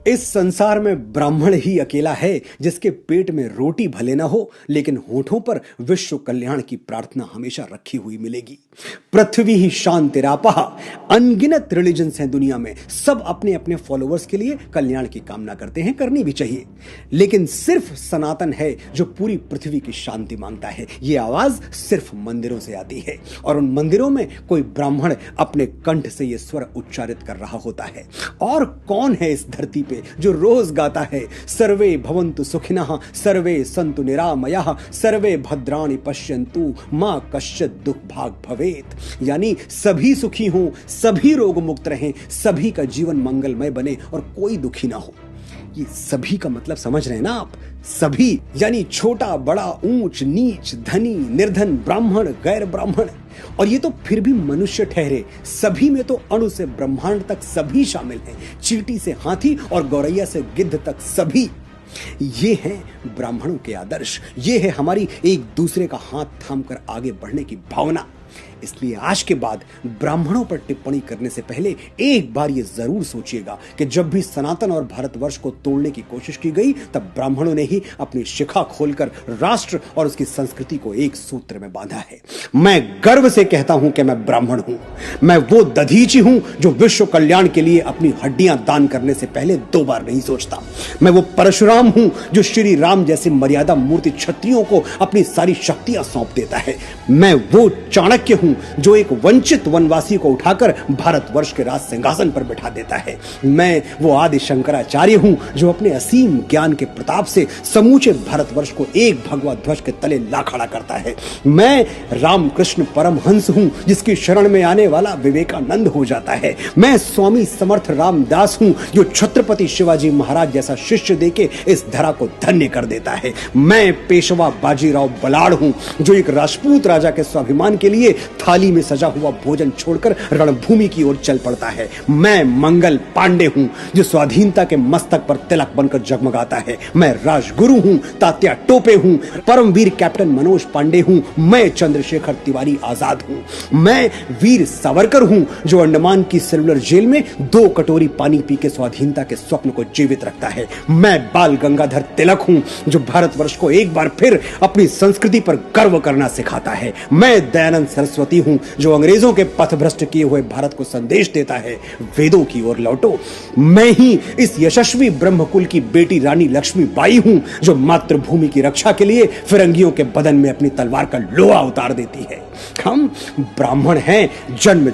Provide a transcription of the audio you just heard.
इस संसार में ब्राह्मण ही अकेला है जिसके पेट में रोटी भले ना हो लेकिन होठों पर विश्व कल्याण की प्रार्थना हमेशा रखी हुई मिलेगी। पृथ्वी ही शांतिरापः। अनगिनत रिलीजन्स हैं दुनिया में, सब अपने अपने फॉलोअर्स के लिए कल्याण की कामना करते हैं, करनी भी चाहिए, लेकिन सिर्फ सनातन है जो पूरी पृथ्वी की शांति मांगता है। यह आवाज सिर्फ मंदिरों से आती है और उन मंदिरों में कोई ब्राह्मण अपने कंठ से यह स्वर उच्चारित कर रहा होता है। और कौन है इस धरती पे जो रोज गाता है सर्वे भवन्तु सुखिनः सर्वे सन्तु निरामयाः सर्वे भद्राणि पश्यन्तु मां कश्चित् दुख भाग भवेत्, यानी सभी सुखी हों, सभी रोग मुक्त रहें, सभी का जीवन मंगलमय बने और कोई दुखी ना हो। ये सभी का मतलब समझ रहे हैं ना आप? सभी यानी छोटा बड़ा, ऊंच नीच, धनी निर्धन, ब्राह्मण गैर ब्राह्मण। और ये तो फिर भी मनुष्य ठहरे, सभी में तो अणु से ब्रह्मांड तक सभी शामिल हैं, चींटी से हाथी और गौरैया से गिद्ध तक सभी। ये हैं ब्राह्मणों के आदर्श, ये है हमारी एक दूसरे का हाथ थामकर आगे बढ़ने की भावना। इसलिए आज के बाद ब्राह्मणों पर टिप्पणी करने से पहले एक बार यह जरूर सोचिएगा कि जब भी सनातन और भारतवर्ष को तोड़ने की कोशिश की गई तब ब्राह्मणों ने ही अपनी शिखा खोलकर राष्ट्र और उसकी संस्कृति को एक सूत्र में बांधा है। मैं गर्व से कहता हूं कि मैं ब्राह्मण हूं। मैं वो दधीची हूं जो विश्व कल्याण के लिए अपनी हड्डियां दान करने से पहले 2 बार नहीं सोचता। मैं वो परशुराम हूं जो श्री राम जैसे मर्यादा मूर्ति क्षत्रियों को अपनी सारी शक्तियां सौंप देता है। मैं वो चाणक्य हूं जो एक वंचित वनवासी को उठाकर भारतवर्ष के राज सिंहासन पर बिठा देता है। मैं वो आदि शंकराचार्य हूं जो अपने असीम ज्ञान के प्रताप से समूचे भारतवर्ष को एक भगवा ध्वज के तले ला खड़ा करता है। मैं रामकृष्ण परमहंस हूं जिसकी शरण में आने वाला विवेकानंद हो जाता है। मैं स्वामी समर्थ रामदास हूं जो छत्रपति शिवाजी महाराज जैसा शिष्य देके इस धरा को धन्य कर देता है। मैं पेशवा बाजीराव बलाड़ हूं जो एक राजपूत राजा के स्वाभिमान के लिए थाली में सजा हुआ भोजन छोड़कर रणभूमि की ओर चल पड़ता है। मैं मंगल पांडे हूं जो स्वाधीनता के मस्तक पर तिलक बनकर जगमगाता है। मैं राजगुरु हूं, तात्या टोपे हूं, परमवीर कैप्टन मनोज पांडे हूं। मैं चंद्रशेखर तिवारी आजाद हूं। मैं वीर सावरकर हूं जो अंडमान की सेलुलर जेल में 2 कटोरी पानी पी के स्वाधीनता के स्वप्न को जीवित रखता है। मैं बाल गंगाधर तिलक हूं जो भारतवर्ष को एक बार फिर अपनी संस्कृति पर गर्व करना सिखाता है। मैं दयानंद सरस्वती हूं जो अंग्रेजों के पथभ्रष्ट किए हुए भारत को संदेश देता है, वेदों की ओर लौटो। मैं ही इस यशस्वी ब्रह्मकुल की बेटी रानी लक्ष्मीबाई हूं जो मातृभूमि की रक्षा के लिए फिरंगियों के बदन में अपनी तलवार का लोहा उतार देती है। हम ब्राह्मण हैं जन्म